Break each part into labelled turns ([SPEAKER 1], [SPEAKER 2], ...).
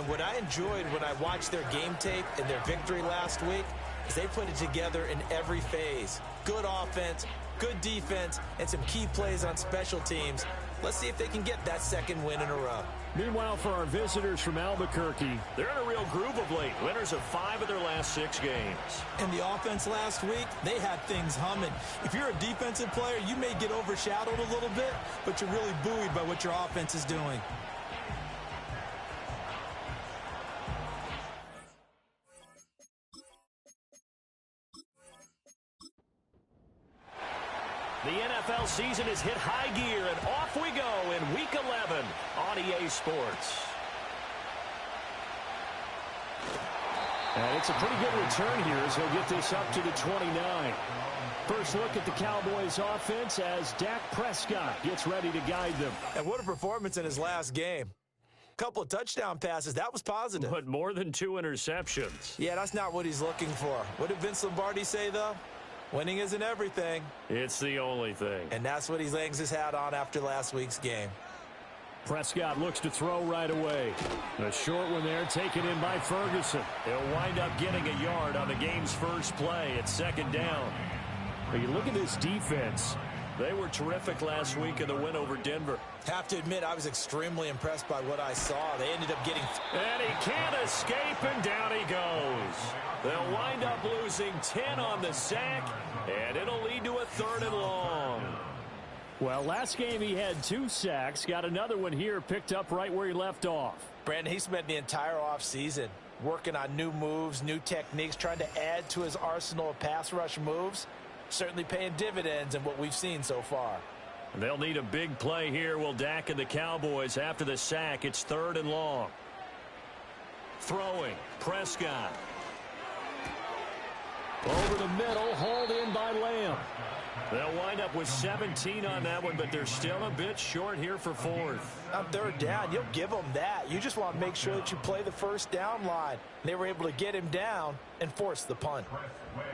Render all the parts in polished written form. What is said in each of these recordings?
[SPEAKER 1] what I enjoyed when I watched their game tape and their victory last week is they put it together in every phase. Good offense, good defense, and some key plays on special teams. Let's see if they can get that second win in a row.
[SPEAKER 2] Meanwhile, for our visitors from Albuquerque,
[SPEAKER 3] they're in a real groove of late. Winners of 5 of their last 6 games.
[SPEAKER 4] And the offense last week, they had things humming. If you're a defensive player, you may get overshadowed a little bit, but you're really buoyed by what your offense is doing.
[SPEAKER 3] The NFL season has hit high gear, and off we go in Week 11 on EA Sports.
[SPEAKER 2] And it's a pretty good return here as he'll get this up to the 29. First look at the Cowboys offense as Dak Prescott gets ready to guide them.
[SPEAKER 1] And what a performance in his last game. Couple of touchdown passes. That was positive.
[SPEAKER 3] But more than 2 interceptions.
[SPEAKER 1] Yeah, that's not what he's looking for. What did Vince Lombardi say, though? Winning isn't everything.
[SPEAKER 3] It's the only thing.
[SPEAKER 1] And that's what he hangs his hat on after last week's game.
[SPEAKER 2] Prescott looks to throw right away. A short one there taken in by Ferguson.
[SPEAKER 3] He'll wind up getting a yard on the game's first play at 2nd down.
[SPEAKER 2] But you look at this defense.
[SPEAKER 3] They were terrific last week in the win over Denver.
[SPEAKER 1] Have to admit, I was extremely impressed by what I saw. They ended up getting...
[SPEAKER 3] And he can't escape, and down he goes. They'll wind up losing 10 on the sack, and it'll lead to a 3rd and long.
[SPEAKER 2] Well, last game he had 2 sacks. Got another one here picked up right where he left off.
[SPEAKER 1] Brandon, he spent the entire offseason working on new moves, new techniques, trying to add to his arsenal of pass rush moves. Certainly paying dividends in what we've seen so far.
[SPEAKER 3] They'll need a big play here, will Dak and the Cowboys. After the sack, it's 3rd and long. Throwing, Prescott.
[SPEAKER 2] Over the middle, hauled in by Lamb.
[SPEAKER 3] They'll wind up with 17 on that one, but they're still a bit short here for 4th.
[SPEAKER 1] On 3rd down, you'll give them that. You just want to make sure that you play the first down line. They were able to get him down and force the punt.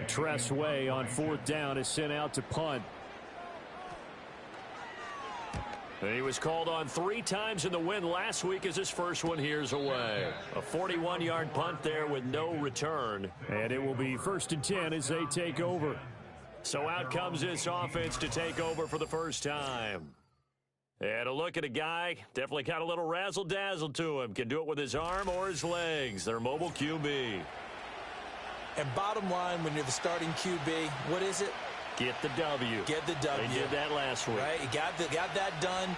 [SPEAKER 2] Tress Way on 4th down is sent out to punt.
[SPEAKER 3] He was called on 3 times in the win last week as his first one here's away. A 41-yard punt there with no return.
[SPEAKER 2] And it will be 1st and 10 as they take over.
[SPEAKER 3] So out comes this offense to take over for the first time. And a look at a guy, definitely got a little razzle-dazzle to him. Can do it with his arm or his legs. Their mobile QB.
[SPEAKER 1] And bottom line, when you're the starting QB, what is it?
[SPEAKER 3] Get the W.
[SPEAKER 1] Get the W.
[SPEAKER 3] They did that last week.
[SPEAKER 1] Right, he got that done.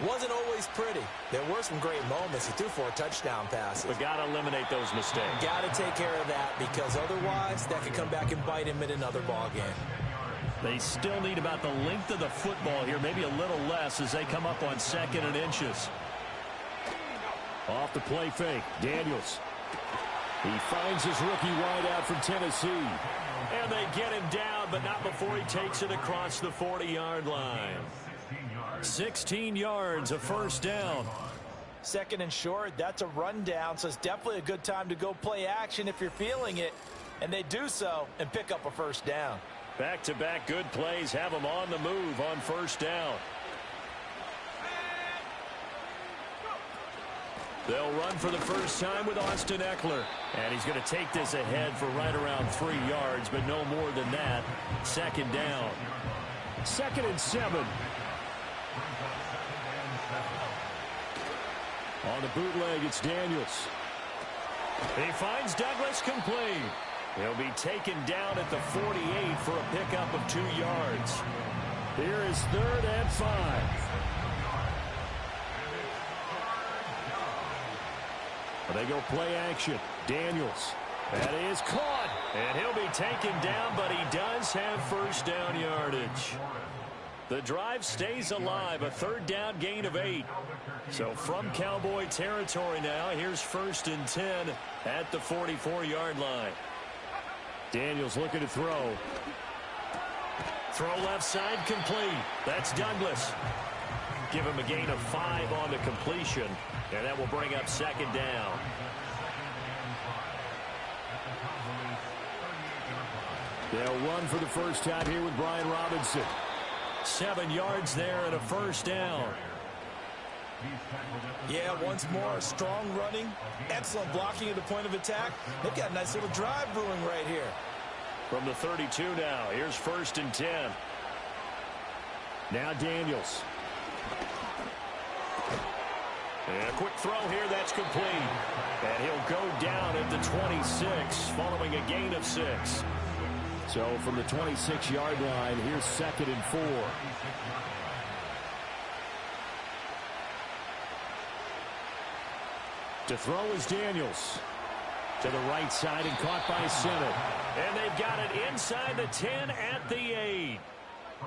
[SPEAKER 1] Wasn't always pretty. There were some great moments. He threw 4 touchdown passes.
[SPEAKER 3] But got to eliminate those mistakes.
[SPEAKER 1] Got to take care of that because otherwise that could come back and bite him in another ball game.
[SPEAKER 3] They still need about the length of the football here, maybe a little less as they come up on 2nd and inches.
[SPEAKER 2] Off the play fake, Daniels. He finds his rookie wideout from Tennessee.
[SPEAKER 3] And they get him down, but not before he takes it across the 40-yard line. 16 yards, a 1st down.
[SPEAKER 1] 2nd and short, that's a rundown, so it's definitely a good time to go play action if you're feeling it. And they do so and pick up a 1st down.
[SPEAKER 3] Back-to-back good plays have them on the move on 1st down. They'll run for the first time with Austin Eckler. And he's going to take this ahead for right around 3 yards, but no more than that. 2nd down.
[SPEAKER 2] 2nd and 7. On the bootleg, it's Daniels.
[SPEAKER 3] He finds Douglas complete. He'll be taken down at the 48 for a pickup of 2 yards.
[SPEAKER 2] Here is 3rd and 5. They go play action. Daniels. That is caught.
[SPEAKER 3] And he'll be taken down, but he does have 1st down yardage. The drive stays alive, a 3rd down gain of 8. So from Cowboy territory now, here's 1st and 10 at the 44-yard line.
[SPEAKER 2] Daniels looking to throw.
[SPEAKER 3] Throw left side complete. That's Douglas. Give him a gain of 5 on the completion, and that will bring up 2nd down.
[SPEAKER 2] They'll run for the first time here with Brian Robinson.
[SPEAKER 3] 7 yards there and a 1st down.
[SPEAKER 4] Yeah, once more, strong running, excellent blocking at the point of attack. They've got a nice little drive brewing right here.
[SPEAKER 3] From the 32 now, here's 1st and 10.
[SPEAKER 2] Now Daniels.
[SPEAKER 3] And a quick throw here, that's complete. And he'll go down at the 26, following a gain of 6.
[SPEAKER 2] So from the 26-yard line, here's 2nd and 4. To throw is Daniels. To the right side and caught by Simmons.
[SPEAKER 3] And they've got it inside the 10 at the 8.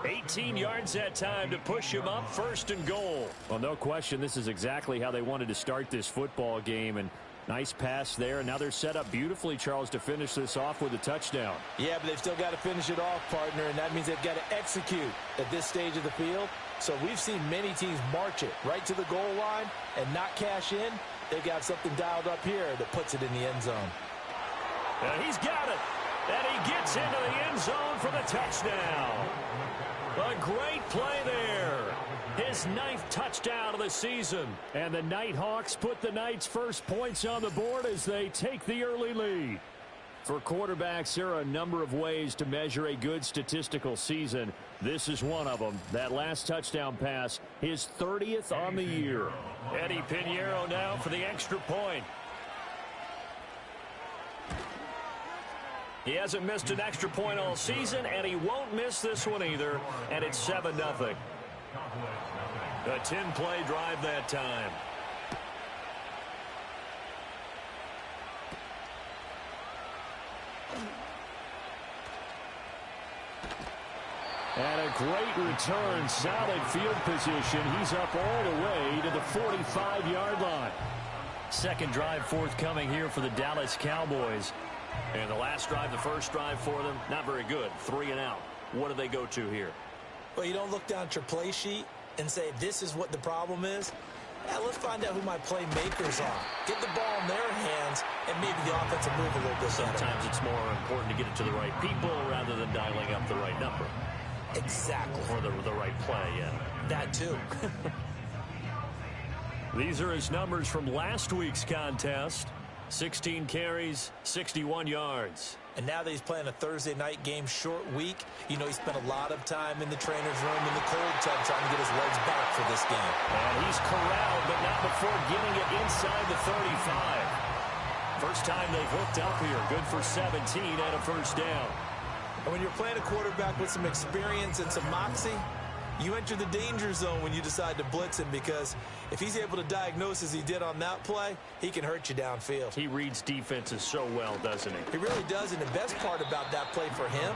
[SPEAKER 3] 18 yards that time to push him up, 1st and goal.
[SPEAKER 2] Well, no question, this is exactly how they wanted to start this football game. And nice pass there. And now they're set up beautifully, Charles, to finish this off with a touchdown.
[SPEAKER 4] Yeah, but they've still got to finish it off, partner, and that means they've got to execute at this stage of the field. So we've seen many teams march it right to the goal line and not cash in. They've got something dialed up here that puts it in the end zone.
[SPEAKER 3] And he's got it. And he gets into the end zone for the touchdown. A great play there. His 9th touchdown of the season.
[SPEAKER 2] And the Nighthawks put the Knights' first points on the board as they take the early lead. For quarterbacks, there are a number of ways to measure a good statistical season. This is one of them. That last touchdown pass, his 30th on the year.
[SPEAKER 3] Eddie Pinheiro now for the extra point. He hasn't missed an extra point all season, and he won't miss this one either, and it's 7-0. A 10-play drive that time.
[SPEAKER 2] And a great return, solid field position. He's up all the way to the 45-yard line.
[SPEAKER 3] Second drive forthcoming here for the Dallas Cowboys. And the last drive, the first drive for them, not very good. 3 and out. What do they go to here?
[SPEAKER 4] Well, you don't look down at your play sheet and say, this is what the problem is. Yeah, let's find out who my playmakers are. Get the ball in their hands, and maybe the offense will move a little bit better.
[SPEAKER 3] Sometimes it's more important to get it to the right people rather than dialing up the right number.
[SPEAKER 4] Exactly.
[SPEAKER 3] Or the right play, yeah.
[SPEAKER 4] That too.
[SPEAKER 3] These are his numbers from last week's contest. 16 carries, 61 yards.
[SPEAKER 4] And now that he's playing a Thursday night game, short week, you know he spent a lot of time in the trainer's room in the cold tub trying to get his legs back for this game.
[SPEAKER 3] And he's corralled, but not before getting it inside the 35. First time they've hooked up here. Good for 17 and a first down.
[SPEAKER 4] And when you're playing a quarterback with some experience and some moxie, you enter the danger zone when you decide to blitz him, because if he's able to diagnose as he did on that play, he can hurt you downfield.
[SPEAKER 3] He reads defenses so well, doesn't he?
[SPEAKER 4] He really does, and the best part about that play for him,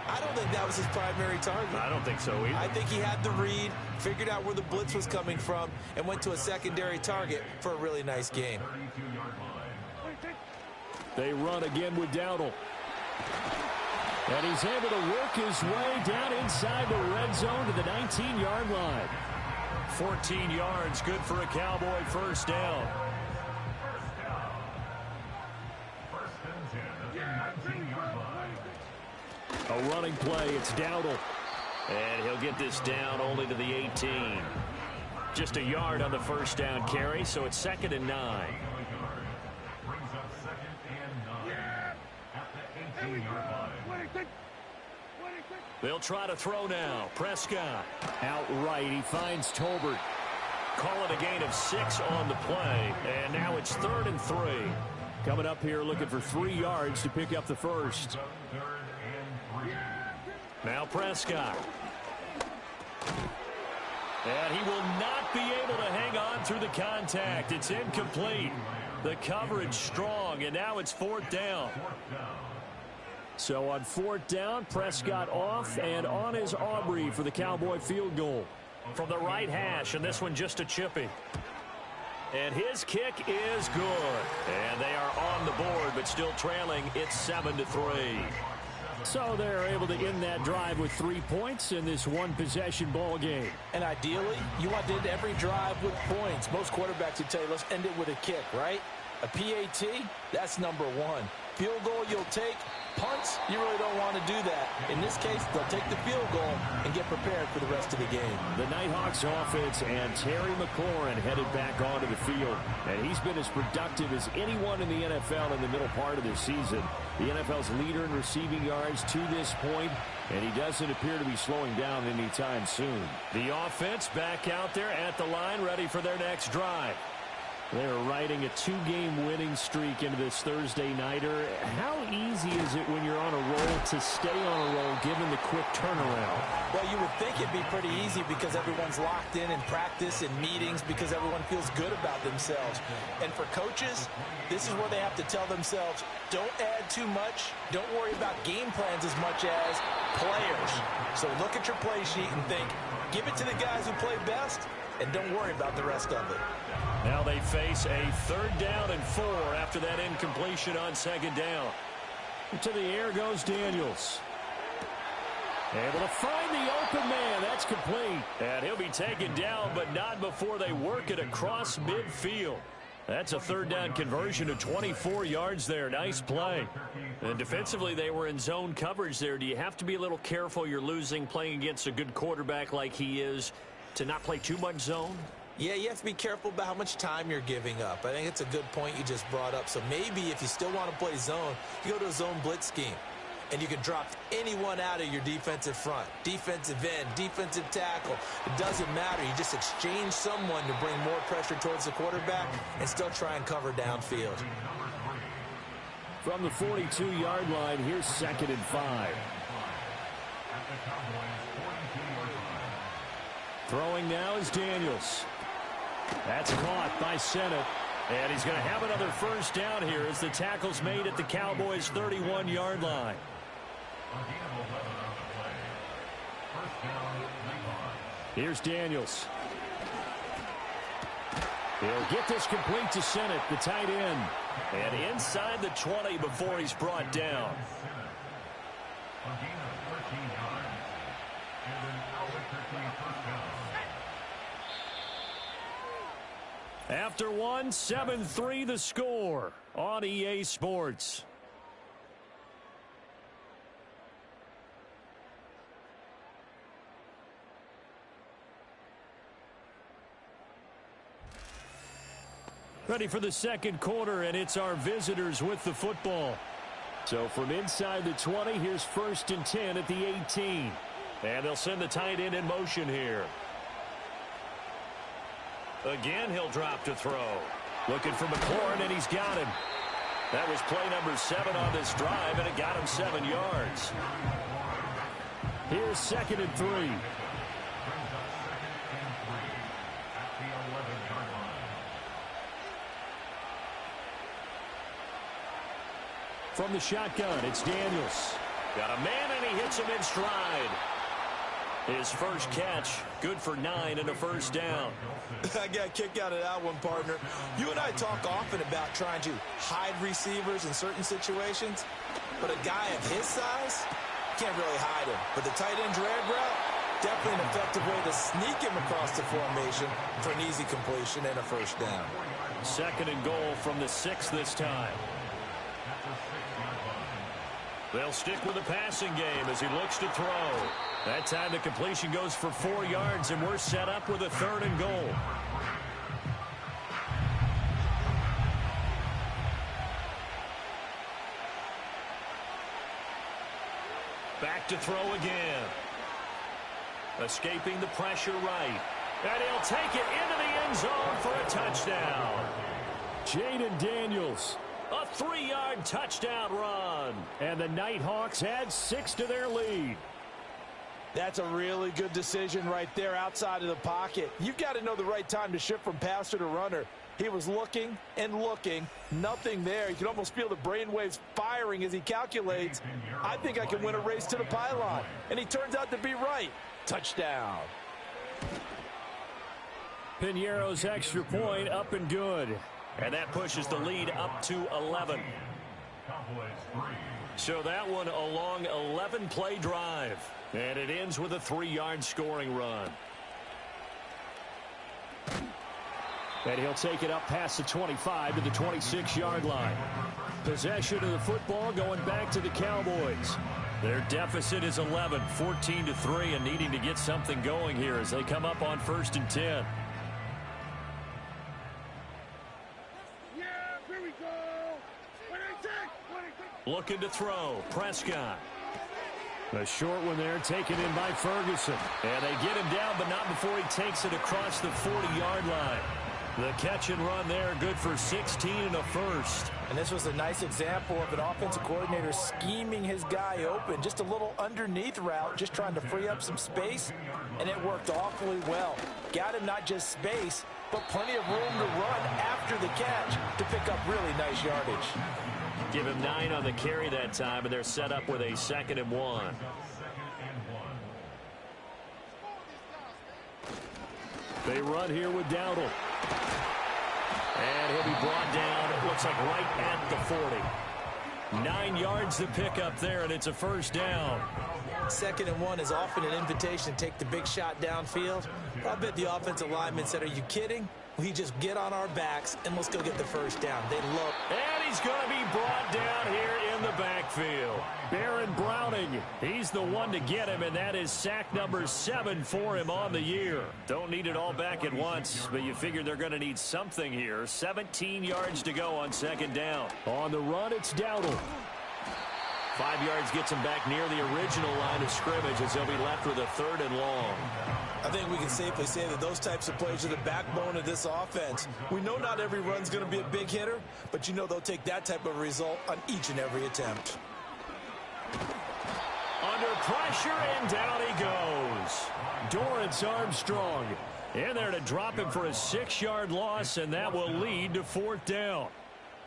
[SPEAKER 4] I don't think that was his primary target.
[SPEAKER 3] I don't think so either.
[SPEAKER 4] I think he had the read, figured out where the blitz was coming from, and went to a secondary target for a really nice game.
[SPEAKER 2] They run again with Dowdle. And he's able to work his way down inside the red zone to the 19-yard line.
[SPEAKER 3] 14 yards, good for a Cowboy first down.
[SPEAKER 2] A running play, it's Dowdle.
[SPEAKER 3] And he'll get this down only to the 18. Just a yard on the first down carry, so it's 2nd and 9. They'll try to throw now. Prescott.
[SPEAKER 2] Outright, he finds Tolbert.
[SPEAKER 3] Call it a gain of 6 on the play. And now it's 3rd and 3.
[SPEAKER 2] Coming up here looking for 3 yards to pick up the first.
[SPEAKER 3] Now Prescott. And he will not be able to hang on through the contact. It's incomplete. The coverage strong, and now it's 4th down.
[SPEAKER 2] So on 4th down, Prescott off, and on is Aubrey for the Cowboy field goal.
[SPEAKER 3] From the right hash, and this one just a chippy. And his kick is good. And they are on the board, but still trailing. It's 7-3.
[SPEAKER 2] So they're able to end that drive with 3 points in this one-possession ball game.
[SPEAKER 4] And ideally, you want to end every drive with points. Most quarterbacks would tell you, let's end it with a kick, right? A PAT, that's number 1. Field goal you'll take, punts, you really don't want to do that. In this case, they'll take the field goal and get prepared for the rest of the game.
[SPEAKER 2] The Nighthawks offense and Terry McLaurin headed back onto the field. And he's been as productive as anyone in the NFL in the middle part of this season. The NFL's leader in receiving yards to this point, and he doesn't appear to be slowing down anytime soon.
[SPEAKER 3] The offense back out there at the line, ready for their next drive.
[SPEAKER 2] They're riding a 2-game winning streak into this Thursday nighter. How easy is it when you're on a roll to stay on a roll given the quick turnaround?
[SPEAKER 4] Well, you would think it'd be pretty easy because everyone's locked in practice and meetings because everyone feels good about themselves. And for coaches, this is where they have to tell themselves, don't add too much. Don't worry about game plans as much as players. So look at your play sheet and think, give it to the guys who play best, and don't worry about the rest of it.
[SPEAKER 3] Now they face a 3rd down and 4 after that incompletion on 2nd down.
[SPEAKER 2] To the air goes Daniels. Able to find the open man. That's complete.
[SPEAKER 3] And he'll be taken down, but not before they work it across midfield. That's a 3rd down conversion of 24 yards there. Nice play. And defensively, they were in zone coverage there. Do you have to be a little careful you're losing playing against a good quarterback like he is to not play too much zone?
[SPEAKER 1] Yeah, you have to be careful about how much time you're giving up. I think it's a good point you just brought up. So maybe if you still want to play zone, you go to a zone blitz scheme. And you can drop anyone out of your defensive front. Defensive end, defensive tackle. It doesn't matter. You just exchange someone to bring more pressure towards the quarterback and still try and cover downfield.
[SPEAKER 2] From the 42-yard line, here's 2nd and 5. Throwing now is Daniels. That's caught by Sennett.
[SPEAKER 3] And he's going to have another 1st down here as the tackle's made at the Cowboys' 31-yard line.
[SPEAKER 2] Here's Daniels. He'll get this complete to Sennett, the tight end.
[SPEAKER 3] And inside the 20 before he's brought down. After one, 7-3 the score on EA Sports. Ready for the 2nd quarter, and it's our visitors with the football.
[SPEAKER 2] So from inside the 20, here's 1st and 10 at the 18.
[SPEAKER 3] And they'll send the tight end in motion here. Again, he'll drop to throw. Looking for McLaurin, and he's got him. That was play number 7 on this drive, and it got him 7 yards.
[SPEAKER 2] Here's 2nd and 3. From the shotgun, it's Daniels.
[SPEAKER 3] Got a man, and he hits him in stride. His first catch, good for 9 and a 1st down.
[SPEAKER 1] I got a kick out of that one, partner. You and I talk often about trying to hide receivers in certain situations, but a guy of his size can't really hide him. But the tight end drag route, definitely an effective way to sneak him across the formation for an easy completion and a 1st down.
[SPEAKER 3] 2nd and goal from the 6 this time. They'll stick with the passing game as he looks to throw. That time the completion goes for 4 yards, and we're set up with a 3rd and goal. Back to throw again. Escaping the pressure right. And he'll take it into the end zone for a touchdown.
[SPEAKER 2] Jaden Daniels.
[SPEAKER 3] A 3-yard touchdown run.
[SPEAKER 2] And the Nighthawks add 6 to their lead.
[SPEAKER 4] That's a really good decision right there outside of the pocket. You've got to know the right time to shift from passer to runner. He was looking and looking. Nothing there. You can almost feel the brainwaves firing as he calculates, I think I can win a race to the pylon. And he turns out to be right. Touchdown.
[SPEAKER 2] Piñeiro's extra point up and good.
[SPEAKER 3] And that pushes the lead up to 11. So that one a long 11-play drive. And it ends with a 3-yard scoring run.
[SPEAKER 2] And he'll take it up past the 25 to the 26-yard line. Possession of the football going back to the Cowboys. Their deficit is 11, 14-3, and needing to get something going here as they come up on 1st and 10. Looking to throw. Prescott. A short one there taken in by Ferguson. And they get him down, but not before he takes it across the 40-yard line. The catch and run there, good for 16 and a first.
[SPEAKER 4] And this was a nice example of an offensive coordinator scheming his guy open. Just a little underneath route, just trying to free up some space, and it worked awfully well. Got him not just space, but plenty of room to run after the catch to pick up really nice yardage.
[SPEAKER 2] Give him 9 on the carry that time, and they're set up with a 2nd and 1. They run here with Dowdle. And he'll be brought down, it looks like right at the 40. 9 yards to pick up there, and it's a first down.
[SPEAKER 1] 2nd and 1 is often an invitation to take the big shot downfield. I bet the offensive lineman said, are you kidding? We just get on our backs and let's go get the first down. They love.
[SPEAKER 2] And he's going to be brought down here in the backfield. Baron Browning, he's the one to get him, and that is sack number 7 for him on the year. Don't need it all back at once, but you figure they're going to need something here. 17 yards to go on 2nd down. On the run, it's Dowdle. 5 yards gets him back near the original line of scrimmage as they'll be left with a 3rd and long.
[SPEAKER 1] I think we can safely say that those types of plays are the backbone of this offense. We know not every run's going to be a big hitter, but you know they'll take that type of result on each and every attempt.
[SPEAKER 2] Under pressure, and down he goes. Dorrance Armstrong in there to drop him for a 6-yard loss, and that will lead to 4th down.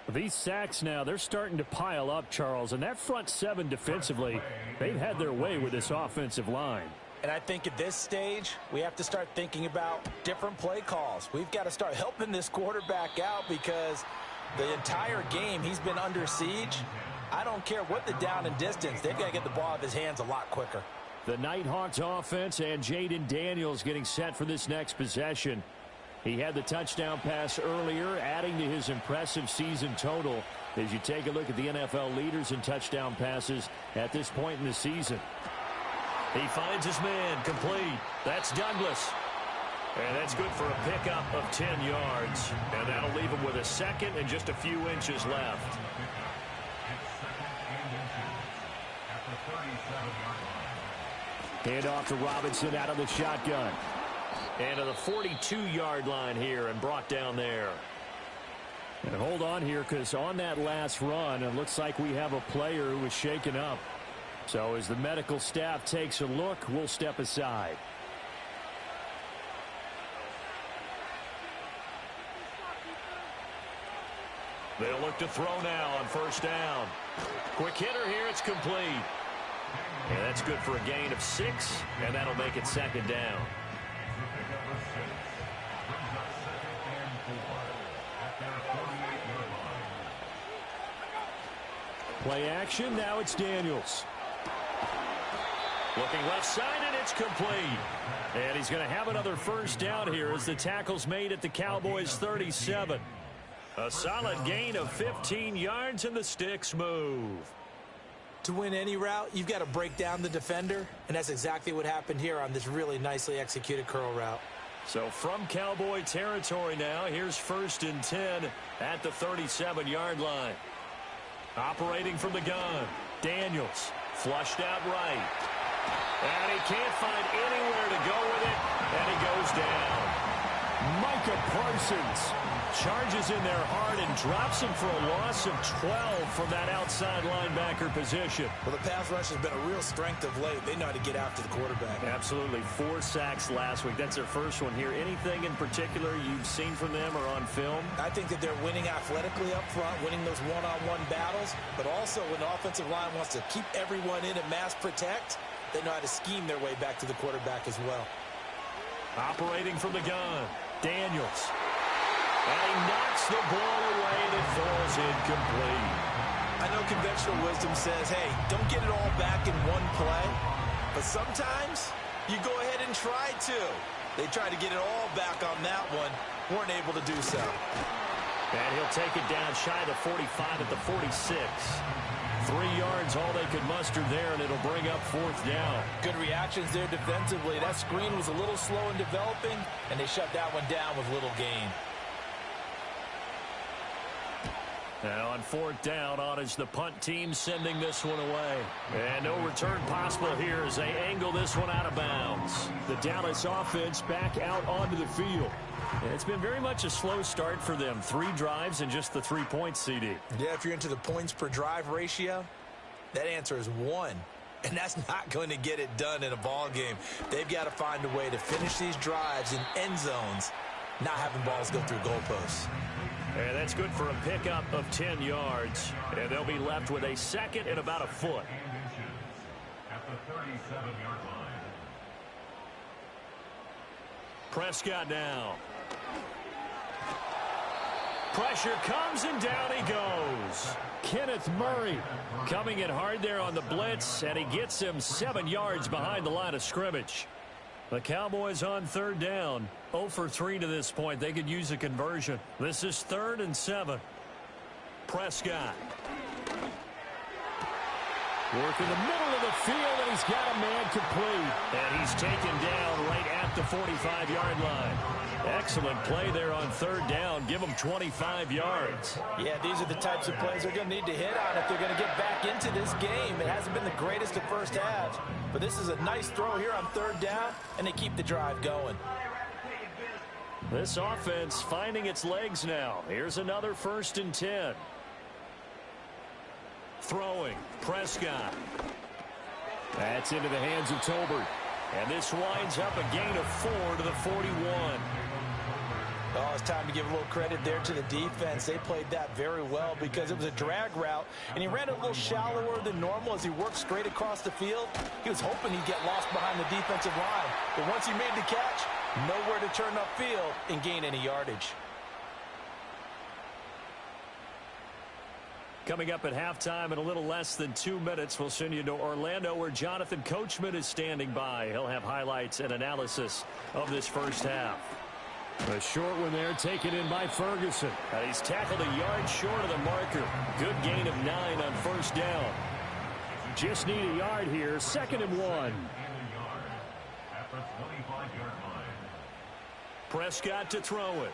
[SPEAKER 2] These sacks now, they're starting to pile up, Charles, and that front 7 defensively, they've had their way with this offensive line.
[SPEAKER 4] And I think at this stage, we have to start thinking about different play calls. We've got to start helping this quarterback out because the entire game he's been under siege. I don't care what the down and distance. They've got to get the ball out of his hands a lot quicker.
[SPEAKER 2] The Nighthawks offense and Jaden Daniels getting set for this next possession. He had the touchdown pass earlier, adding to his impressive season total as you take a look at the NFL leaders in touchdown passes at this point in the season. He finds his man, complete. That's Douglas. And that's good for a pickup of 10 yards. And that'll leave him with a 2nd and just a few inches left. Hand off to Robinson out of the shotgun. And to the 42-yard line here and brought down there. And hold on here because on that last run, it looks like we have a player who was shaken up. So as the medical staff takes a look, we'll step aside. They'll look to throw now on 1st down. Quick hitter here, it's complete. And that's good for a gain of 6, and that'll make it 2nd down. Play action, now it's Daniels. Looking left side, and it's complete. And he's going to have another 1st down here as the tackle's made at the Cowboys' 37. A solid gain of 15 yards, and the sticks move.
[SPEAKER 1] To win any route, you've got to break down the defender, and that's exactly what happened here on this really nicely executed curl route.
[SPEAKER 2] So from Cowboy territory now, here's 1st and 10 at the 37-yard line. Operating from the gun, Daniels flushed out right. And he can't find anywhere to go with it, and he goes down. Micah Parsons charges in there hard and drops him for a loss of 12 from that outside linebacker position.
[SPEAKER 1] Well, the pass rush has been a real strength of late. They know how to get after the quarterback.
[SPEAKER 2] Absolutely. 4 sacks last week. That's their first one here. Anything in particular you've seen from them or on film?
[SPEAKER 1] I think that they're winning athletically up front, winning those one-on-one battles, but also when the offensive line wants to keep everyone in and mass protect, they know how to scheme their way back to the quarterback as well.
[SPEAKER 2] Operating from the gun, Daniels. And he knocks the ball away and it falls incomplete.
[SPEAKER 1] I know conventional wisdom says, hey, don't get it all back in one play. But sometimes you go ahead and try to. They tried to get it all back on that one,
[SPEAKER 4] weren't able to do so.
[SPEAKER 3] And he'll take it down shy of the 45 at the 46. 3 yards, all they could muster there, and it'll bring up 4th down.
[SPEAKER 4] Good reactions there defensively. That screen was a little slow in developing, and they shut that one down with little gain.
[SPEAKER 3] Now on 4th down, on is the punt team sending this one away. And no return possible here as they angle this one out of bounds.
[SPEAKER 2] The Dallas offense back out onto the field.
[SPEAKER 3] And it's been very much a slow start for them. 3 drives and just the 3 points, CD.
[SPEAKER 1] Yeah, if you're into the points per drive ratio, that answer is 1. And that's not going to get it done in a ball game. They've got to find a way to finish these drives in end zones, not having balls go through goalposts.
[SPEAKER 3] And that's good for a pickup of 10 yards. And they'll be left with a 2nd and about a foot.
[SPEAKER 5] At the 37-yard line.
[SPEAKER 3] Prescott now. Pressure comes and down he goes.
[SPEAKER 2] Kenneth Murray
[SPEAKER 3] Coming in hard there on the blitz, and he gets him 7 yards behind the line of scrimmage. The Cowboys on 3rd down. 0 for 3 to this point. They could use a conversion. This is 3rd and 7. Prescott.
[SPEAKER 2] working the middle of the field, and he's got a man complete.
[SPEAKER 3] And he's taken down right at the 45-yard line. Excellent play there on 3rd down. Give them 25 yards.
[SPEAKER 4] Yeah, these are the types of plays they're going to need to hit on if they're going to get back into this game. It hasn't been the greatest of first halves, but this is a nice throw here on 3rd down, and they keep the drive going.
[SPEAKER 3] This offense finding its legs now. Here's another 1st and 10. Throwing, Prescott.
[SPEAKER 2] That's into the hands of Tolbert.
[SPEAKER 3] And this winds up a gain of 4 to the 41.
[SPEAKER 4] Oh, it's time to give a little credit there to the defense. They played that very well because it was a drag route, and he ran it a little shallower than normal as he worked straight across the field. He was hoping he'd get lost behind the defensive line, but once he made the catch, nowhere to turn upfield and gain any yardage.
[SPEAKER 3] Coming up at halftime in a little less than 2 minutes, we'll send you to Orlando where Jonathan Coachman is standing by. He'll have highlights and analysis of this first half.
[SPEAKER 2] A short one there taken in by Ferguson.
[SPEAKER 3] He's tackled a yard short of the marker. Good gain of 9 on 1st down.
[SPEAKER 2] Just need a yard here. 2nd and 1.
[SPEAKER 3] Prescott to throw it.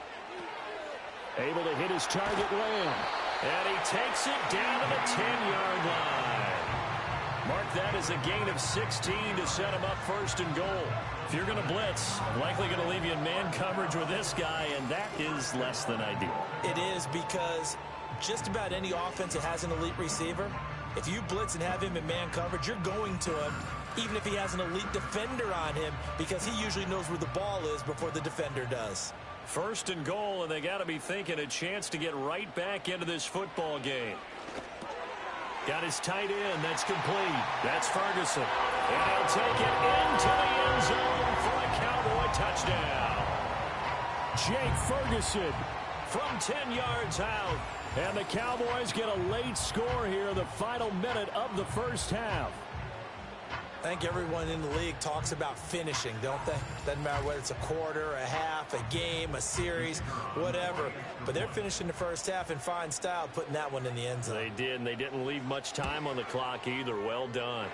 [SPEAKER 2] Able to hit his target Lamb.
[SPEAKER 3] And he takes it down to the 10-yard line. Mark that as a gain of 16 to set him up 1st and goal. If you're going to blitz, likely going to leave you in man coverage with this guy, and that is less than ideal.
[SPEAKER 1] It is, because just about any offense that has an elite receiver, if you blitz and have him in man coverage, you're going to him, even if he has an elite defender on him, because he usually knows where the ball is before the defender does.
[SPEAKER 3] 1st and goal, and they got to be thinking a chance to get right back into this football game. Got his tight end. That's complete. That's Ferguson. And he'll take it into the end zone for a Cowboy touchdown.
[SPEAKER 2] Jake Ferguson
[SPEAKER 3] from 10 yards out.
[SPEAKER 2] And the Cowboys get a late score here, the final minute of the first half.
[SPEAKER 1] I think everyone in the league talks about finishing, don't they? Doesn't matter whether it's a quarter, a half, a game, a series, whatever. But they're finishing the first half in fine style, putting that one in the end zone.
[SPEAKER 3] They did, and they didn't leave much time on the clock either. Well done.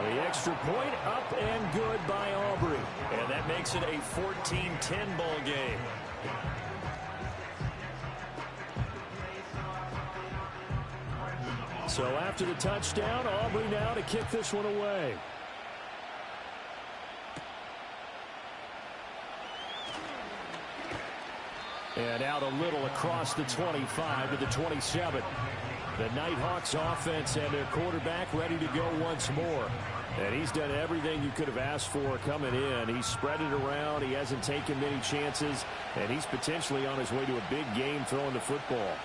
[SPEAKER 2] The extra point up and good by Aubrey.
[SPEAKER 3] And that makes it a 14-10 ball game.
[SPEAKER 2] So after the touchdown, Aubrey now to kick this one away. And out a little across the 25 to the 27. The Nighthawks offense and their quarterback ready to go once more. And he's done everything you could have asked for coming in. He's spread it around. He hasn't taken many chances. And he's potentially on his way to a big game throwing the football.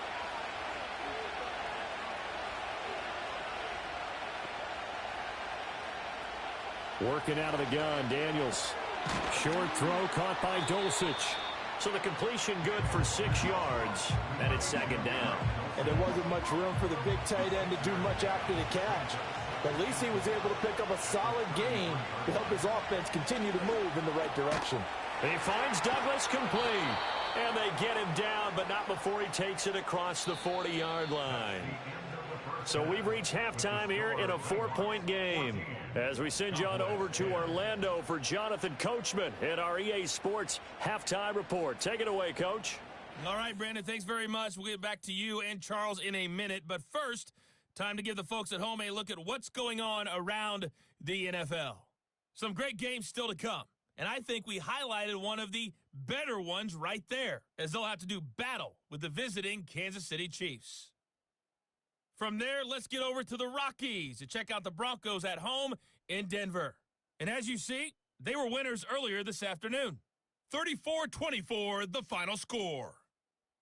[SPEAKER 2] Working out of the gun, Daniels. Short throw caught by Dulcich.
[SPEAKER 3] So the completion good for 6 yards, and it's 2nd down.
[SPEAKER 4] And there wasn't much room for the big tight end to do much after the catch. But at least he was able to pick up a solid gain to help his offense continue to move in the right direction.
[SPEAKER 3] He finds Douglas complete. And they get him down, but not before he takes it across the 40-yard line. So we've reached halftime here in a 4-point game. As we send you on over to Orlando for Jonathan Coachman at our EA Sports Halftime Report. Take it away, Coach.
[SPEAKER 6] All right, Brandon, thanks very much. We'll get back to you and Charles in a minute. But first, time to give the folks at home a look at what's going on around the NFL. Some great games still to come. And I think we highlighted one of the better ones right there, as they'll have to do battle with the visiting Kansas City Chiefs. From there, let's get over to the Rockies to check out the Broncos at home in Denver. And as you see, they were winners earlier this afternoon. 34-24, the final score.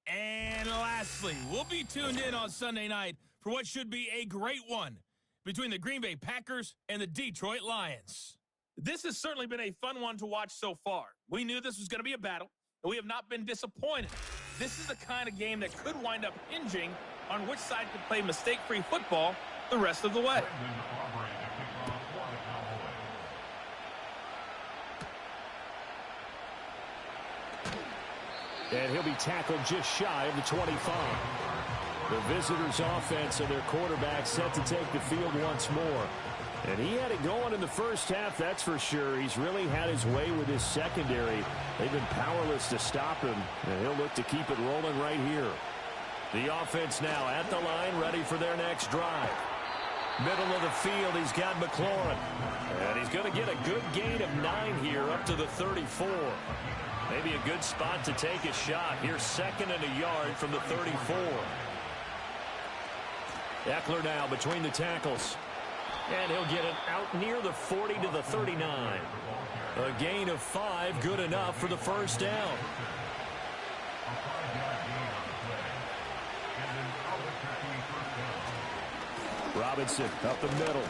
[SPEAKER 6] And lastly, we'll be tuned in on Sunday night for what should be a great one between the Green Bay Packers and the Detroit Lions. This has certainly been a fun one to watch so far. We knew this was going to be a battle, and we have not been disappointed. This is the kind of game that could wind up hinging on which side could play mistake-free football the rest of the way.
[SPEAKER 2] And he'll be tackled just shy of the 25. The visitors' offense and their quarterback set to take the field once more. And he had it going in the first half, that's for sure. He's really had his way with his secondary. They've been powerless to stop him, and he'll look to keep it rolling right here. The offense now at the line, ready for their next drive. Middle of the field, he's got McLaurin. And he's going to get a good gain of 9 here up to the 34. Maybe a good spot to take a shot. Here's 2nd and a yard from the 34. Eckler now between the tackles. And he'll get it out near the 40 to the 39. A gain of 5, good enough for the first down. Robinson up the middle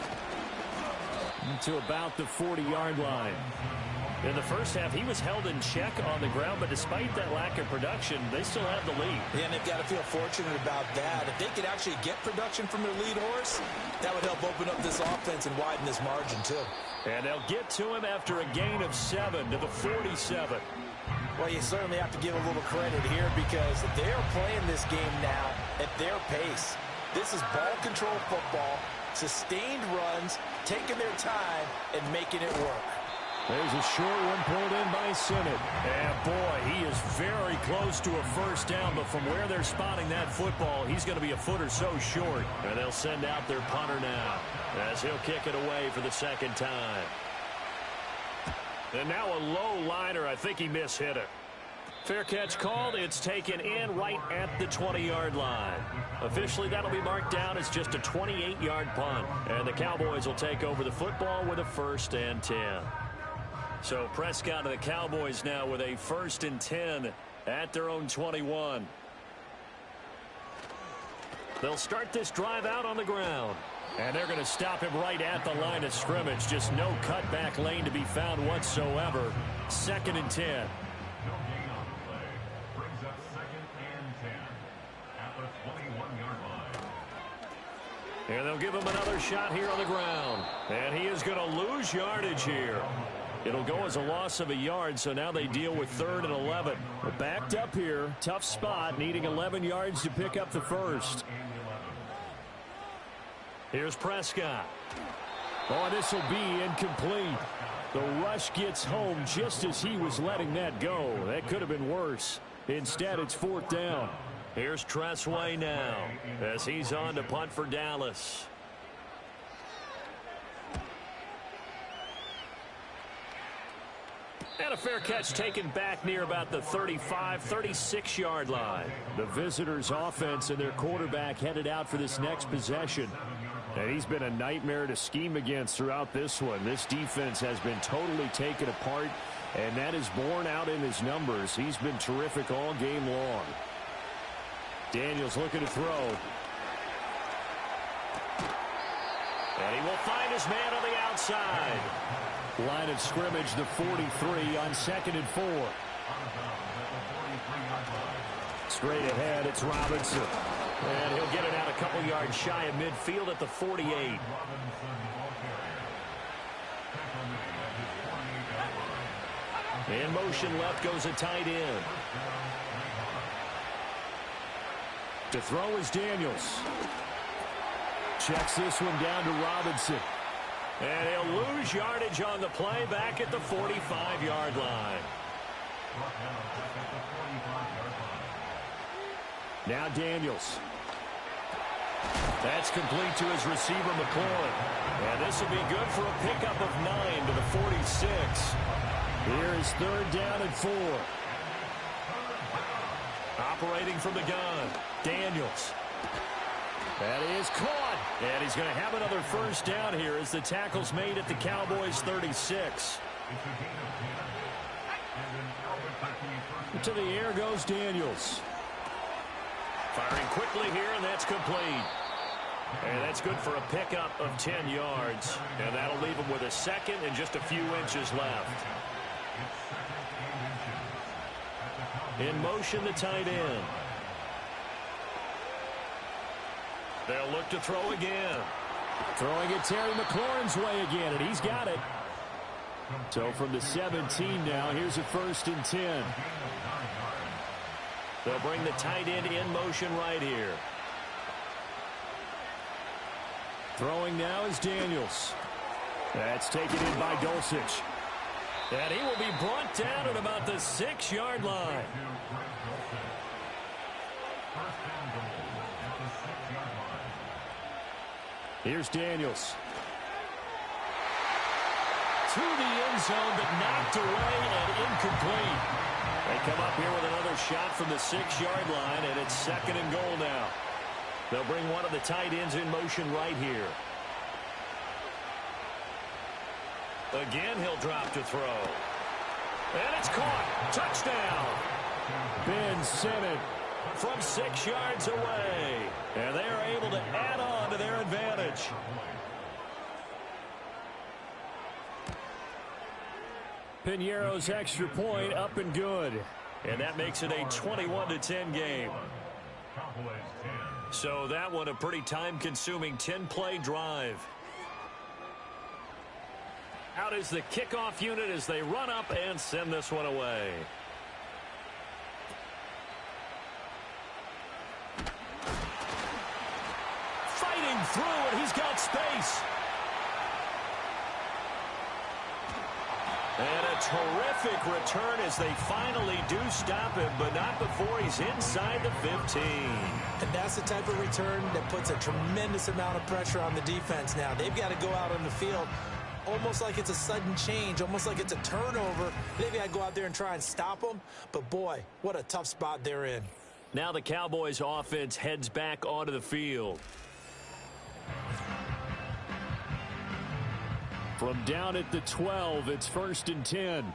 [SPEAKER 2] to about the 40-yard line. In the first half, he was held in check on the ground, but despite that lack of production, they still have the lead.
[SPEAKER 4] Yeah, and they've got to feel fortunate about that. If they could actually get production from their lead horse, that would help open up this offense and widen this margin, too.
[SPEAKER 2] And they'll get to him after a gain of 7 to the 47.
[SPEAKER 4] Well, you certainly have to give a little credit here because they're playing this game now at their pace. This is ball control football, sustained runs, taking their time, and making it work.
[SPEAKER 2] There's a short one pulled in by Sinnott. And, boy, he is very close to a first down, but from where they're spotting that football, he's going to be a foot or so short. And they'll send out their punter now as he'll kick it away for the second time. And now a low liner. I think he mishit it. Fair catch called. It's taken in right at the 20-yard line. Officially, that'll be marked down as just a 28-yard punt. And the Cowboys will take over the football with a 1st and 10. So Prescott and the Cowboys now with a 1st and 10 at their own 21. They'll start this drive out on the ground. And they're going to stop him right at the line of scrimmage. Just no cutback lane to be found whatsoever. 2nd and 10.
[SPEAKER 5] No gain on the play. Brings up 2nd and 10 at the 21-yard line.
[SPEAKER 2] And they'll give him another shot here on the ground. And he is going to lose yardage here. It'll go as a loss of a yard, so now they deal with 3rd and 11. But backed up here, tough spot, needing 11 yards to pick up the first. Here's Prescott. Oh, this will be incomplete. The rush gets home just as he was letting that go. That could have been worse. Instead, it's 4th down. Here's Tressway now as he's on to punt for Dallas. And a fair catch taken back near about the 35, 36-yard line. The visitors' offense and their quarterback headed out for this next possession. And he's been a nightmare to scheme against throughout this one. This defense has been totally taken apart, and that is borne out in his numbers. He's been terrific all game long. Daniels looking to throw. And he will find his man on the outside. Line of scrimmage, the 43 on 2nd and 4. Straight ahead, it's Robinson. And he'll get it out a couple yards shy of midfield at the 48. In motion left goes a tight end. To throw is Daniels. Checks this one down to Robinson.
[SPEAKER 3] And he'll lose yardage on the play back at the 45-yard line.
[SPEAKER 2] Now Daniels. That's complete to his receiver, McLaurin. And this will be good for a pickup of 9 to the 46. Here is 3rd down and 4. Operating from the gun, Daniels. That is caught. And he's going to have another 1st down here as the tackle's made at the Cowboys' 36. To the air goes Daniels. Firing quickly here, and that's complete. And that's good for a pickup of 10 yards. And that'll leave him with a 2nd and just a few inches left. In motion, the tight end. They'll look to throw again. Throwing it Terry McLaurin's way again, and he's got it. So from the 17 now, here's a 1st and 10. They'll bring the tight end in motion right here. Throwing now is Daniels. That's taken in by Dulcich. And he will be brought down at about the 6-yard line. Here's Daniels. To the end zone, but knocked away and incomplete. They come up here with another shot from the 6-yard line, and it's 2nd and goal now. They'll bring one of the tight ends in motion right here. Again, he'll drop to throw. And it's caught. Touchdown. Ben Simmons from 6 yards away. And they are able to add on to their advantage. Piñeiro's extra point up and good. And that makes it a 21-10 game. So that one a pretty time-consuming 10-play drive. Out is the kickoff unit as they run up and send this one away. Fighting through, and he's got space. And a terrific return as they finally do stop him, but not before he's inside the 15.
[SPEAKER 4] And that's the type of return that puts a tremendous amount of pressure on the defense now. They've got to go out on the field almost like it's a sudden change, almost like it's a turnover. They've got to go out there and try and stop them. But, boy, what a tough spot they're in.
[SPEAKER 2] Now the Cowboys offense heads back onto the field. From down at the 12, it's 1st and 10.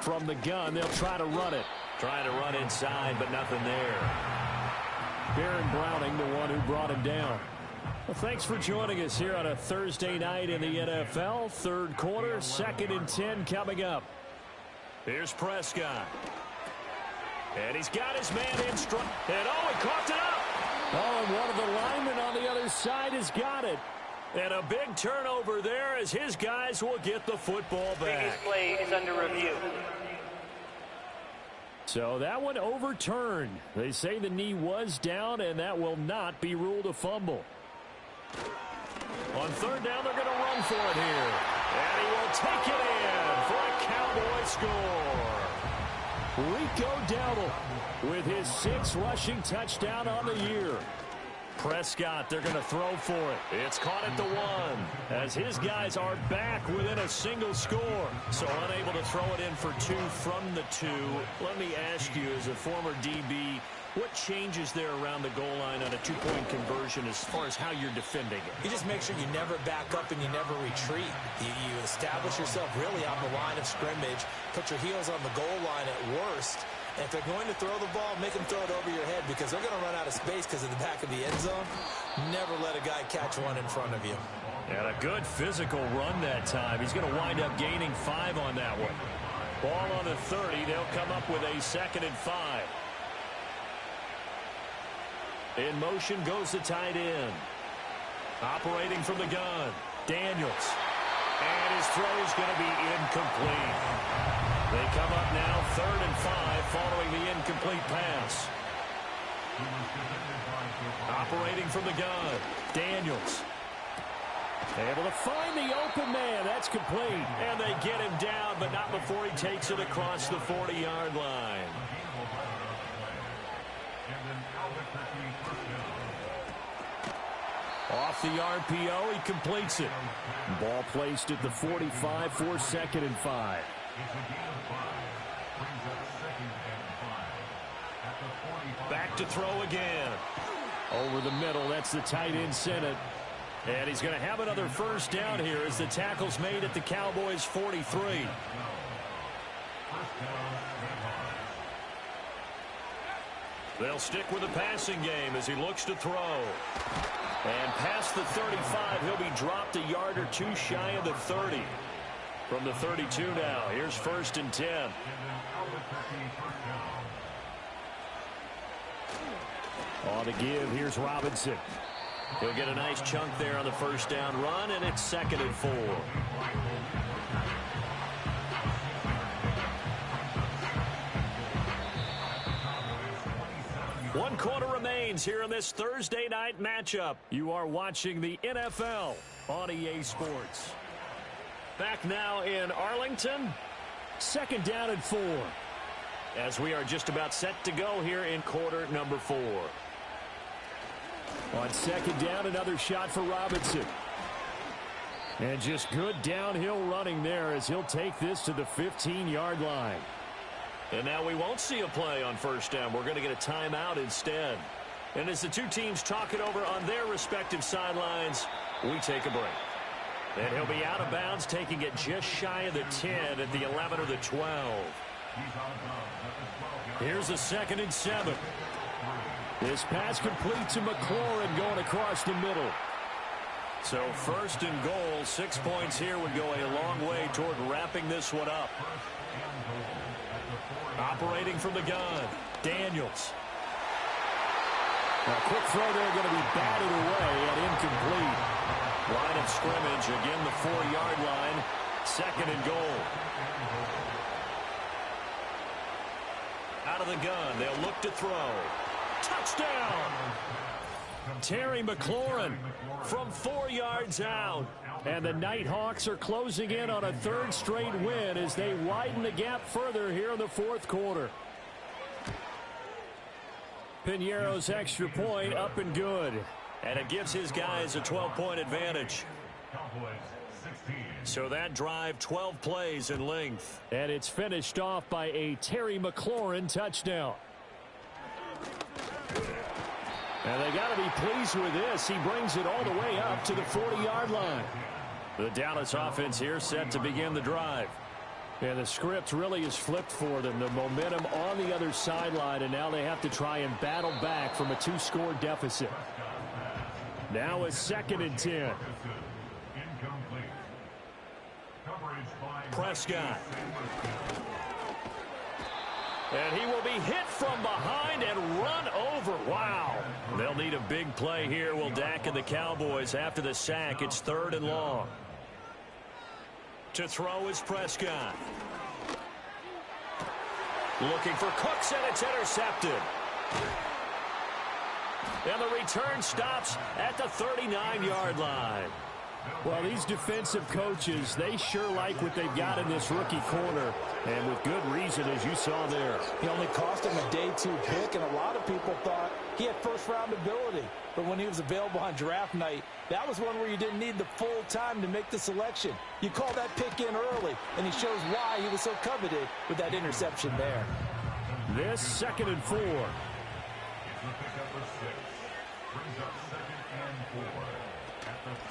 [SPEAKER 2] From the gun, they'll try to run it. Trying to run inside, but nothing there. Baron Browning, the one who brought him down. Well, thanks for joining us here on a Thursday night in the NFL. 3rd quarter, 2nd and 10 coming up. Here's Prescott. And he's got his man in strong. And oh, he coughed it up. Oh, and one of the linemen on the other side has got it. And a big turnover there as his guys will get the football back.
[SPEAKER 7] Previous play is under review.
[SPEAKER 2] So that one overturned. They say the knee was down, and that will not be ruled a fumble. On 3rd down, they're going to run for it here. And he will take it in for a Cowboy score. Rico Dowdle with his 6th rushing touchdown on the year. Prescott, they're going to throw for it. It's caught at the 1 as his guys are back within a single score. So unable to throw it in for 2 from the 2. Let me ask you, as a former DB, what changes there around the goal line on a 2-point conversion as far as how you're defending it?
[SPEAKER 4] You just make sure you never back up and you never retreat. You establish yourself really on the line of scrimmage, put your heels on the goal line at worst. And if they're going to throw the ball, make them throw it over your head because they're going to run out of space because of the back of the end zone. Never let a guy catch one in front of you.
[SPEAKER 2] And a good physical run that time. He's going to wind up gaining 5 on that one. Ball on the 30. They'll come up with a 2nd and 5. In motion goes the tight end. Operating from the gun, Daniels. And his throw is going to be incomplete.
[SPEAKER 3] They come up now 3rd and 5 following the incomplete pass. Operating from the gun, Daniels. Able to find the open man. That's complete. And they get him down, but not before he takes it across the 40-yard line. Off the RPO, he completes it.
[SPEAKER 2] Ball placed at the 45 for 2nd and 5.
[SPEAKER 3] Back to throw again.
[SPEAKER 2] Over the middle, that's the tight end Senate.
[SPEAKER 3] And he's going to have another first down here as the tackle's made at the Cowboys' 43. They'll stick with the passing game as he looks to throw. And past the 35, he'll be dropped a yard or two shy of the 30. From the 32 now, here's 1st and 10.
[SPEAKER 2] On the give, here's Robinson.
[SPEAKER 3] He'll get a nice chunk there on the first down run, and it's 2nd and 4. One quarter remains here in this Thursday night matchup. You are watching the NFL on EA Sports. Back now in Arlington.
[SPEAKER 2] 2nd down and 4.
[SPEAKER 3] As we are just about set to go here in quarter number 4.
[SPEAKER 2] On 2nd down, another shot for Robinson. And just good downhill running there as he'll take this to the 15-yard line.
[SPEAKER 3] And now we won't see a play on first down. We're going to get a timeout instead. And as the two teams talk it over on their respective sidelines, we take a break. And he'll be out of bounds, taking it just shy of the 10 at the 11 or the 12. Here's a 2nd and 7.
[SPEAKER 2] This pass complete to McLaurin going across the middle.
[SPEAKER 3] So 1st and goal, 6 points here would go a long way toward wrapping this one up. Operating from the gun, Daniels.
[SPEAKER 2] A quick throw there going to be batted away and incomplete.
[SPEAKER 3] Line of scrimmage, again the 4-yard line, 2nd and goal. Out of the gun, they'll look to throw. Touchdown!
[SPEAKER 2] Terry McLaurin from 4 yards out. And the Nighthawks are closing in on a 3rd straight win as they widen the gap further here in the 4th quarter. Piñeiro's extra point up and good.
[SPEAKER 3] And it gives his guys a 12-point advantage. So that drive, 12 plays in length.
[SPEAKER 2] And it's finished off by a Terry McLaurin touchdown. And they got to be pleased with this. He brings it all the way up to the 40-yard line.
[SPEAKER 3] The Dallas offense here set to begin the drive.
[SPEAKER 2] And the script really is flipped for them. The momentum on the other sideline, and now they have to try and battle back from a 2-score deficit. Now a 2nd and 10.
[SPEAKER 3] Prescott. And he will be hit from behind and run over. Wow. They'll need a big play here, will Dak and the Cowboys. After the sack, it's 3rd and long. To throw is Prescott. Looking for Cooks, and it's intercepted. And the return stops at the 39-yard line.
[SPEAKER 2] Well, these defensive coaches, they sure like what they've got in this rookie corner, and with good reason, as you saw there.
[SPEAKER 4] He only cost him a day 2 pick, and a lot of people thought he had first-round ability. But when he was available on draft night, that was one where you didn't need the full time to make the selection. You call that pick in early, and he shows why he was so coveted with that interception there.
[SPEAKER 2] This 2nd and 4.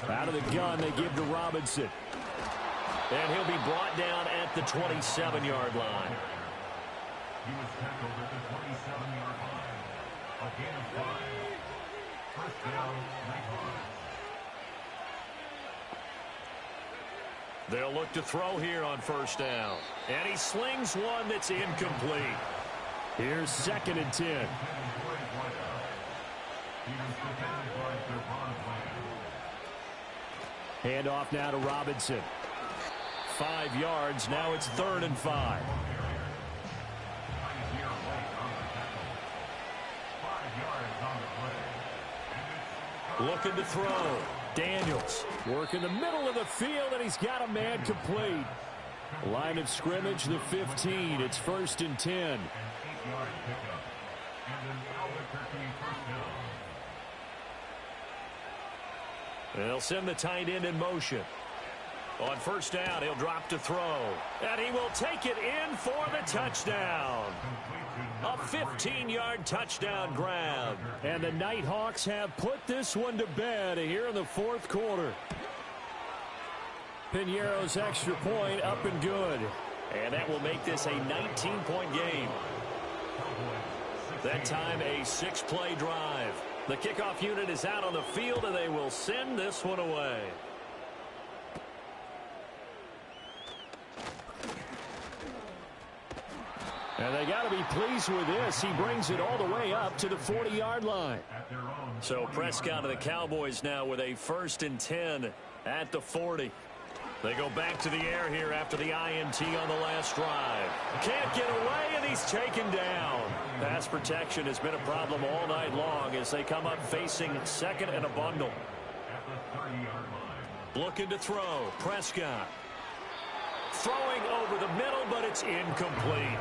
[SPEAKER 2] Out of the gun, they give to Robinson.
[SPEAKER 3] And he'll be brought down at the 27-yard line.
[SPEAKER 5] He was tackled at the 27-yard line. A gain of 5. First down, Nighthawks.
[SPEAKER 3] They'll look to throw here on first down. And he slings one that's incomplete.
[SPEAKER 2] Here's 2nd and 10. Handoff now to Robinson. 5 yards. Now it's 3rd and 5. Looking to throw. Daniels working the middle of the field, and he's got a man complete. Line of scrimmage, the 15. It's 1st and 10. They'll send the tight end in motion. On 1st down, he'll drop to throw. And he will take it in for the touchdown. A 15-yard touchdown grab. And the Nighthawks have put this one to bed here in the 4th quarter. Piñeiro's extra point up and good. And that will make this a 19-point game. That time, a 6-play drive. The kickoff unit is out on the field, and they will send this one away. And they got to be pleased with this. He brings it all the way up to the 40-yard line. So Prescott of the Cowboys now with a 1st and 10 at the 40. They go back to the air here after the INT on the last drive. Can't get away, and he's taken down. Pass protection has been a problem all night long as they come up facing 2nd and a bundle. Looking to throw. Prescott. Throwing over the middle, but it's incomplete.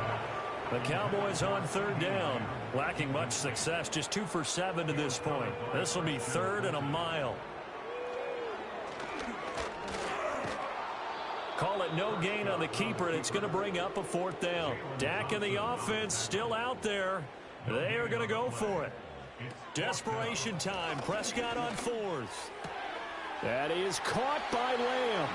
[SPEAKER 2] The Cowboys on 3rd down. Lacking much success, just 2 for 7 to this point. This will be 3rd and a mile. Call it no gain on the keeper, and it's going to bring up a 4th down. Dak and the offense still out there. They are going to go for it. Desperation time. Prescott on 4th. That is caught by Lamb.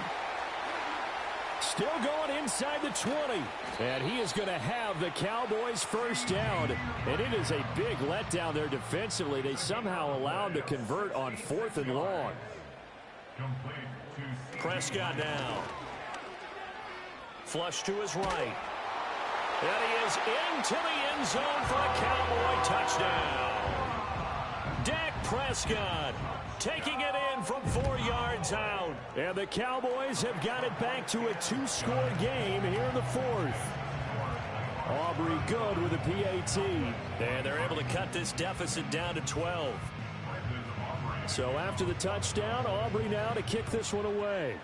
[SPEAKER 2] Still going inside the 20. And he is going to have the Cowboys 1st down. And it is a big letdown there defensively. They somehow allowed to convert on 4th and long. Prescott now. Flush to his right. And he is into the end zone for a Cowboy touchdown. Dak Prescott taking it in from 4 yards out. And the Cowboys have got it back to a 2-score game here in the 4th. Aubrey good with a PAT. And they're able to cut this deficit down to 12. So after the touchdown, Aubrey now to kick this one away.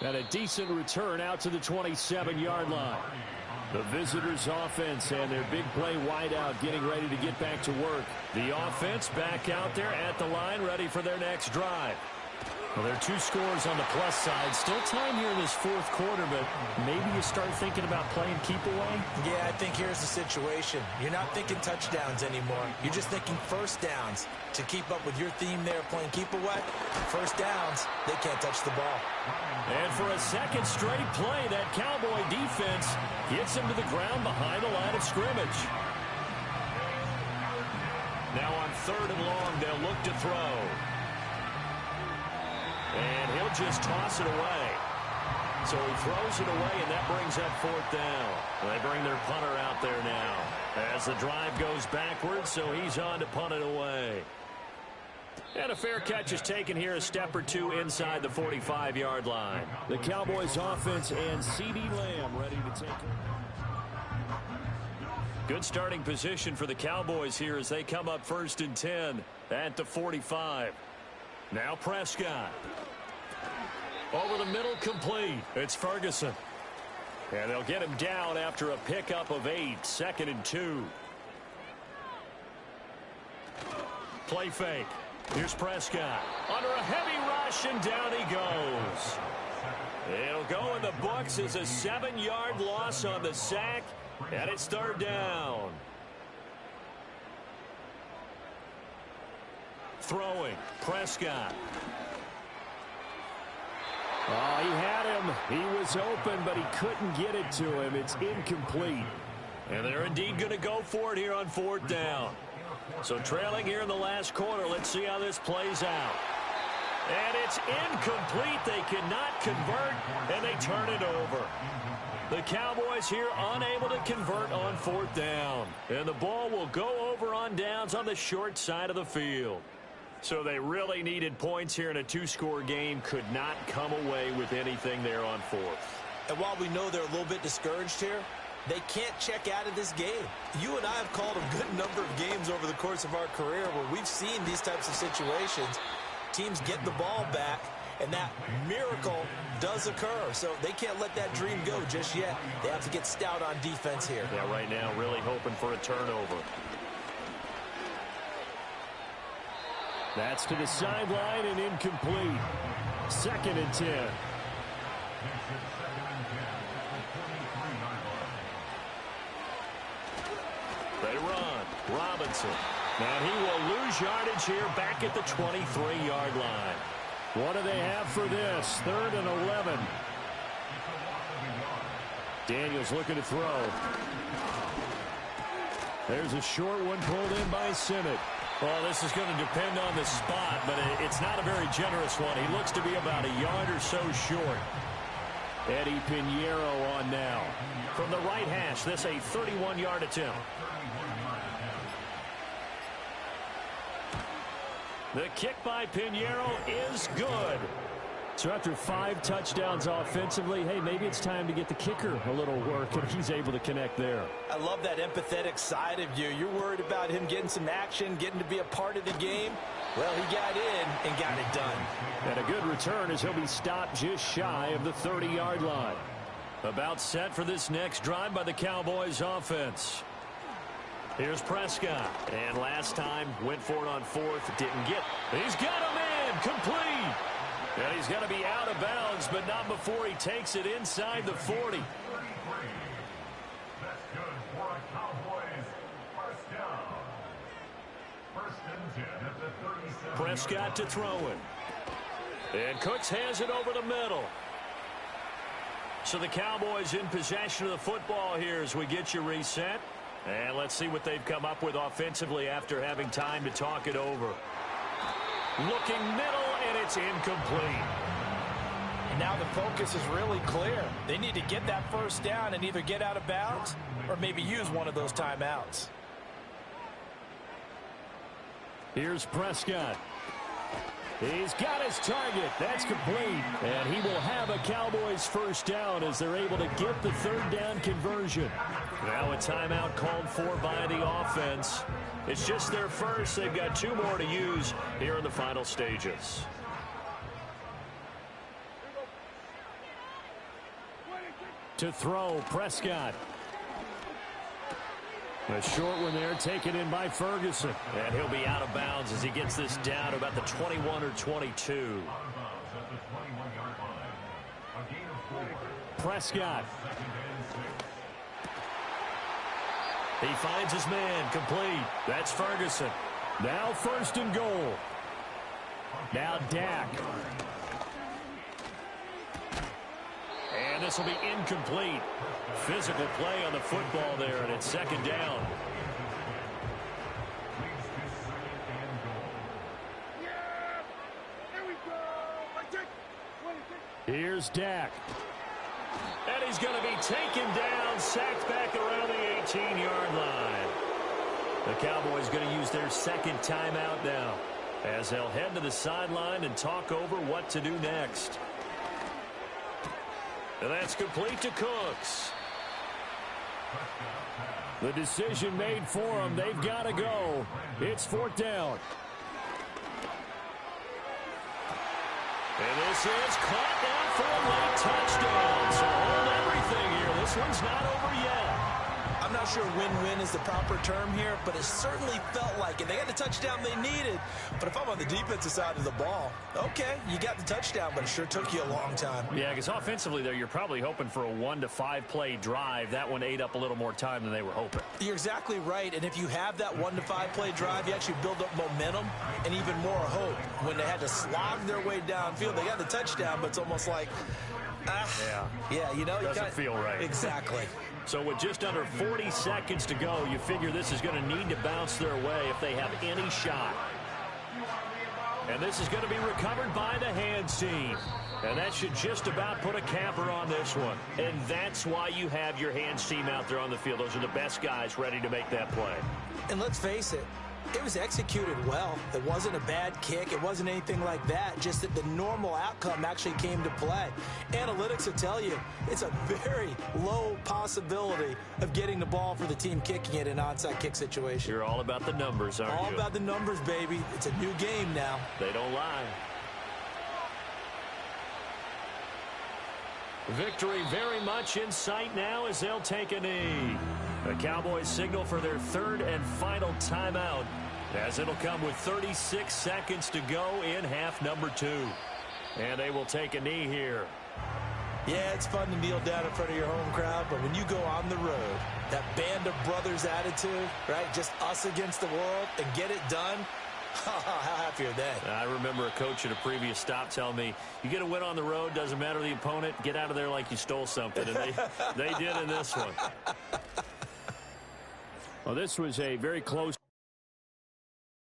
[SPEAKER 2] And a decent return out to the 27-yard line. The visitors' offense and their big play wideout getting ready to get back to work. The offense back out there at the line, ready for their next drive. Well, there are 2 scores on the plus side. Still time here in this 4th quarter, but maybe you start thinking about playing keep away?
[SPEAKER 4] Yeah, I think here's the situation. You're not thinking touchdowns anymore. You're just thinking 1st downs. To keep up with your theme there, playing keep away, 1st downs, they can't touch the ball.
[SPEAKER 2] And for a 2nd straight play, that Cowboy defense gets him to the ground behind the line of scrimmage. Now on 3rd and long, they'll look to throw. And he'll just toss it away. So he throws it away, and that brings up 4th down. They bring their punter out there now as the drive goes backwards, so he's on to punt it away. And a fair catch is taken here, a step or 2 inside the 45-yard line. The Cowboys offense and CeeDee Lamb ready to take it. Good starting position for the Cowboys here as they come up 1st and 10 at the 45. Now Prescott. Over the middle, complete. It's Ferguson. And they'll get him down after a pickup of 8, 2nd and 2. Play fake. Here's Prescott. Under a heavy rush, and down he goes. It'll go in the books as a 7-yard loss on the sack, and it's 3rd down. Throwing. Prescott. Oh, he had him. He was open, but he couldn't get it to him. It's incomplete. And they're indeed going to go for it here on 4th down. So trailing here in the last quarter, let's see how this plays out. And it's incomplete. They cannot convert, and they turn it over. The Cowboys here unable to convert on 4th down. And the ball will go over on downs on the short side of the field. So they really needed points here in a two-score game. Could not come away with anything there on fourth.
[SPEAKER 1] And while we know they're a little bit discouraged here, they can't check out of this game. You and I have called a good number of games over the course of our career where we've seen these types of situations. Teams get the ball back, and that miracle does occur. So they can't let that dream go just yet. They have to get stout on defense here.
[SPEAKER 2] Yeah, right now really hoping for a turnover. That's to the sideline and incomplete. 2nd and 10. They run. Robinson. And he will lose yardage here back at the 23-yard line. What do they have for this? 3rd and 11. Daniels looking to throw. There's a short one pulled in by Sinnott.
[SPEAKER 3] Well, this is going to depend on the spot, but it's not a very generous one. He looks to be about a yard or so short.
[SPEAKER 2] Eddie Pinheiro on now.
[SPEAKER 3] From the right hash, this a 31-yard attempt. The kick by Pinheiro is good.
[SPEAKER 2] So after 5 touchdowns offensively, hey, maybe it's time to get the kicker a little work, and he's able to connect there.
[SPEAKER 4] I love that empathetic side of you. You're worried about him getting some action, getting to be a part of the game. Well, he got in and got it done.
[SPEAKER 2] And a good return as he'll be stopped just shy of the 30-yard line.
[SPEAKER 3] About set for this next drive by the Cowboys offense. Here's Prescott.
[SPEAKER 2] And last time, went for it on 4th, didn't get.
[SPEAKER 3] He's got a man, complete. And he's going to be out of bounds, but not before he takes it inside the 40.
[SPEAKER 5] That's good for a Cowboys first down. 1st and 10 at the 37.
[SPEAKER 3] Prescott to throw it. And Cooks has it over the middle. So the Cowboys in possession of the football here as we get you reset. And let's see what they've come up with offensively after having time to talk it over. Looking middle, and it's incomplete.
[SPEAKER 4] And now the focus is really clear. They need to get that first down and either get out of bounds or maybe use one of those timeouts.
[SPEAKER 2] Here's Prescott. He's got his target. That's complete. And he will have a Cowboys first down as they're able to get the 3rd down conversion.
[SPEAKER 3] Now a timeout called for by the offense. It's just their first. They've got 2 more to use here in the final stages.
[SPEAKER 2] To throw, Prescott. A short one there, taken in by Ferguson.
[SPEAKER 3] And he'll be out of bounds as he gets this down to about the 21 or 22.
[SPEAKER 2] Prescott.
[SPEAKER 3] He finds his man, complete. That's Ferguson.
[SPEAKER 2] Now 1st and goal. Now Dak.
[SPEAKER 3] And this will be incomplete. Physical play on the football there, and it's 2nd down.
[SPEAKER 2] Here's Dak.
[SPEAKER 3] And he's going to be taken down, sacked back around the 18-yard line. The Cowboys going to use their 2nd timeout now as they'll head to the sideline and talk over what to do next. And that's complete to Cooks.
[SPEAKER 2] The decision made for them. They've got to go. It's 4th down.
[SPEAKER 3] And this is caught down for a late touchdown. So hold everything here. This one's not over yet.
[SPEAKER 1] I'm not sure win-win is the proper term here, but it certainly felt like it. They got the touchdown they needed, but if I'm on the defensive side of the ball, okay, you got the touchdown, but it sure took you a long time.
[SPEAKER 3] Yeah, because offensively there, you're probably hoping for a 1 to 5 play drive. That one ate up a little more time than they were hoping.
[SPEAKER 1] You're exactly right, and if you have that 1 to 5 play drive, you actually build up momentum and even more hope. When they had to slog their way downfield, they got the touchdown, but it's almost like, yeah, you know,
[SPEAKER 3] Doesn't feel right.
[SPEAKER 1] Exactly.
[SPEAKER 3] So with just under 40 seconds to go, you figure this is going to need to bounce their way if they have any shot. And this is going to be recovered by the hands team. And that should just about put a capper on this one. And that's why you have your hands team out there on the field. Those are the best guys ready to make that play.
[SPEAKER 1] And let's face it,
[SPEAKER 4] It was executed well. It wasn't a bad kick. It wasn't anything like that. Just that the normal outcome actually came to play. Analytics will tell you it's a very low possibility of getting the ball for the team kicking it in an onside kick situation.
[SPEAKER 2] You're all about the numbers, aren't you?
[SPEAKER 4] All about the numbers, baby. It's a new game now.
[SPEAKER 2] They don't lie. Victory very much in sight now as they'll take a knee. The Cowboys signal for their third and final timeout, as it'll come with 36 seconds to go in half number 2. And they will take a knee here.
[SPEAKER 4] Yeah, it's fun to kneel down in front of your home crowd, but when you go on the road, that band of brothers attitude, right, just us against the world, and get it done, how happy are they?
[SPEAKER 2] I remember a coach at a previous stop telling me, you get a win on the road, doesn't matter the opponent, get out of there like you stole something. And they did in this one. Well, this was a very close